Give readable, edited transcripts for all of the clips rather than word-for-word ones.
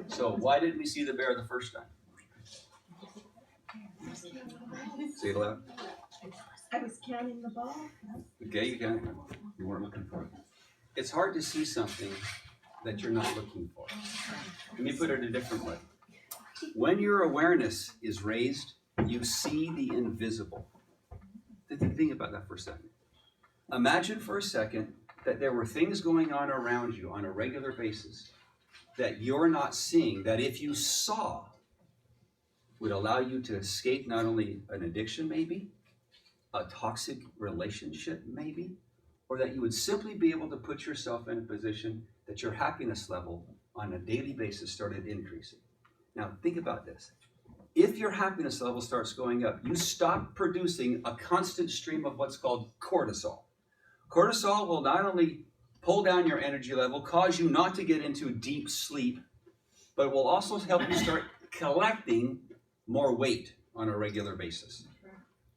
So why didn't we see the bear the first time? Say it loud. I was counting the ball. Okay, you weren't looking for it. It's hard to see something that you're not looking for. Let me put it a different way. When your awareness is raised, you see the invisible. Think about that for a second. Imagine for a second that there were things going on around you on a regular basis that you're not seeing, that if you saw, would allow you to escape not only an addiction maybe, a toxic relationship maybe, or that you would simply be able to put yourself in a position that your happiness level on a daily basis started increasing. Now think about this. If your happiness level starts going up, you stop producing a constant stream of what's called cortisol. Cortisol will not only pull down your energy level, cause you not to get into deep sleep, but will also help you start collecting more weight on a regular basis.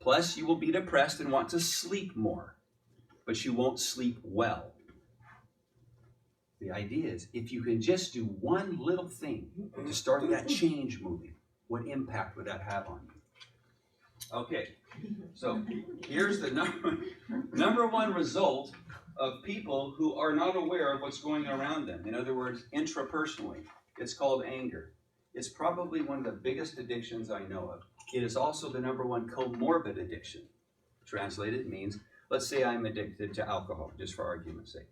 Plus, you will be depressed and want to sleep more, but you won't sleep well. The idea is, if you can just do one little thing to start that change moving, what impact would that have on you? Okay, so here's the number one result of people who are not aware of what's going around them. In other words, intrapersonally, it's called anger. It's probably one of the biggest addictions I know of. It is also the number one comorbid addiction. Translated means, let's say I'm addicted to alcohol, just for argument's sake.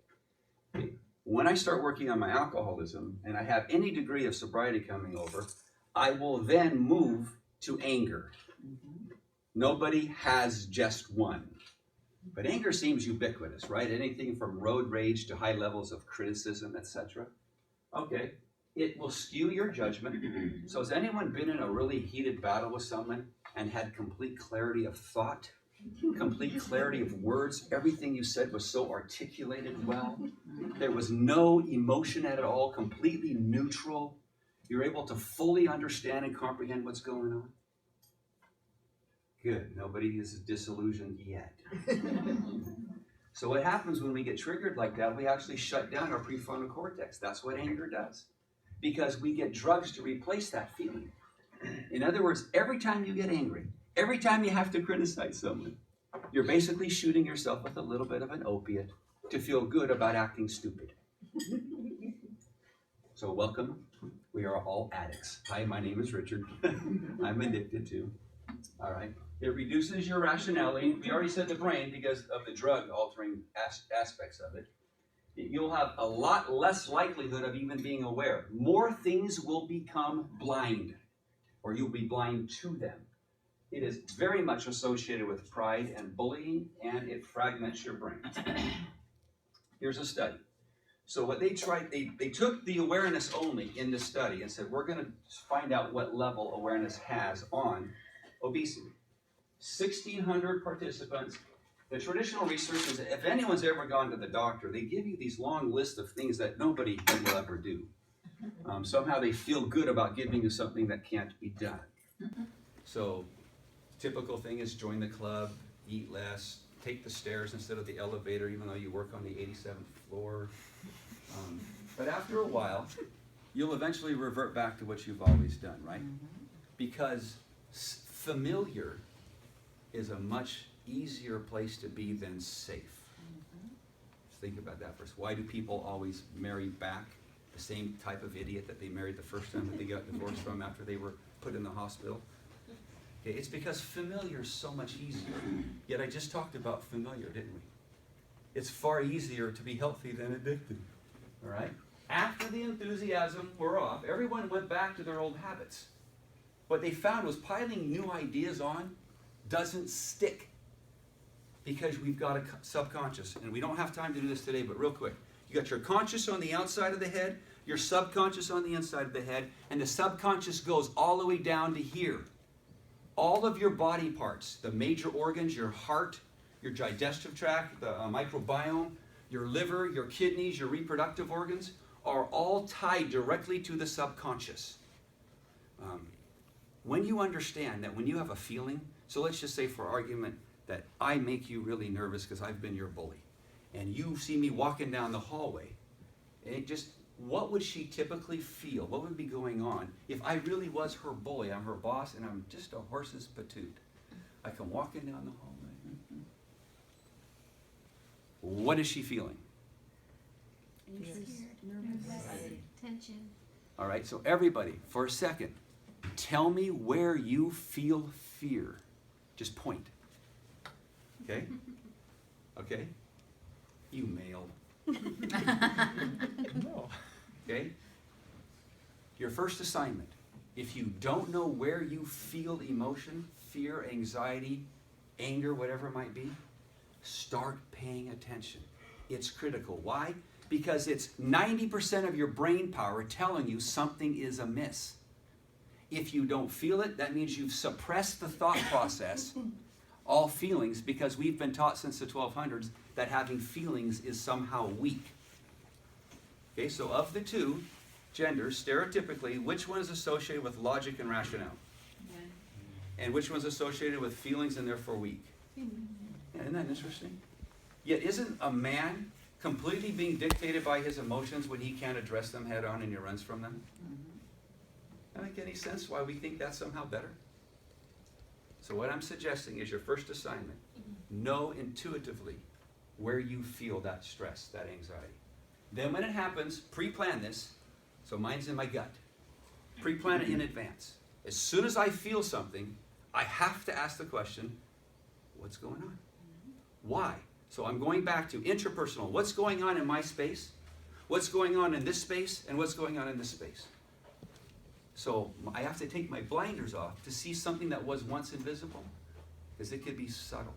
Okay. When I start working on my alcoholism and I have any degree of sobriety coming over, I will then move to anger. Nobody has just one. But anger seems ubiquitous, right? Anything from road rage to high levels of criticism, etc. Okay, it will skew your judgment. So has anyone been in a really heated battle with someone and had complete clarity of thought, complete clarity of words? Everything you said was so articulated well. There was no emotion at all, completely neutral. You're able to fully understand and comprehend what's going on. Good. Nobody is disillusioned yet. So what happens when we get triggered like that, we actually shut down our prefrontal cortex. That's what anger does. Because we get drugs to replace that feeling. In other words, every time you get angry, every time you have to criticize someone, you're basically shooting yourself with a little bit of an opiate to feel good about acting stupid. So welcome. We are all addicts. Hi, my name is Richard. I'm addicted too. All right. It reduces your rationality. We already said the brain because of the drug altering aspects of it. You'll have a lot less likelihood of even being aware. More things will become blind, or you'll be blind to them. It is very much associated with pride and bullying, and it fragments your brain. Here's a study. So what they tried, they took the awareness only in the study and said, we're going to find out what level awareness has on obesity. 1,600 participants. The traditional research is that if anyone's ever gone to the doctor, they give you these long lists of things that nobody will ever do. Somehow they feel good about giving you something that can't be done. So typical thing is join the club, eat less, take the stairs instead of the elevator, even though you work on the 87th floor. But after a while, you'll eventually revert back to what you've always done, right? Because familiar is a much easier place to be than safe. Think about that first. Why do people always marry back the same type of idiot that they married the first time that they got divorced from after they were put in the hospital? Okay, it's because familiar is so much easier. Yet I just talked about familiar, didn't we? It's far easier to be healthy than addicted. All right? After the enthusiasm wore off, everyone went back to their old habits. What they found was piling new ideas on doesn't stick because we've got a subconscious. And we don't have time to do this today, but real quick. You got your conscious on the outside of the head, your subconscious on the inside of the head, and the subconscious goes all the way down to here. All of your body parts, the major organs, your heart, your digestive tract, the microbiome, your liver, your kidneys, your reproductive organs, are all tied directly to the subconscious. When you understand that when you have a feeling, so let's just say for argument that I make you really nervous because I've been your bully, and you see me walking down the hallway, and what would she typically feel? What would be going on if I really was her bully? I'm her boss and I'm just a horse's patoot. I come walking down the hallway. What is she feeling? Tension. All right, so everybody, for a second, tell me where you feel fear. Just point. Okay? Okay? You male. No. Okay? Your first assignment, if you don't know where you feel emotion, fear, anxiety, anger, whatever it might be, start paying attention. It's critical. Why? Because it's 90% of your brain power telling you something is amiss. If you don't feel it, that means you've suppressed the thought process, all feelings, because we've been taught since the 1200s that having feelings is somehow weak. Okay, so of the two genders, stereotypically, which one is associated with logic and rationale? And which one's associated with feelings and therefore weak? Isn't that interesting? Yet isn't a man completely being dictated by his emotions when he can't address them head on and he runs from them? Doesn't make any sense why we think that's somehow better? So what I'm suggesting is your first assignment. Know intuitively where you feel that stress, that anxiety. Then when it happens, pre-plan this. So mine's in my gut. Pre-plan it in advance. As soon as I feel something, I have to ask the question, what's going on? Why? So I'm going back to intrapersonal. What's going on in my space? What's going on in this space? And what's going on in this space? So I have to take my blinders off to see something that was once invisible, because it could be subtle.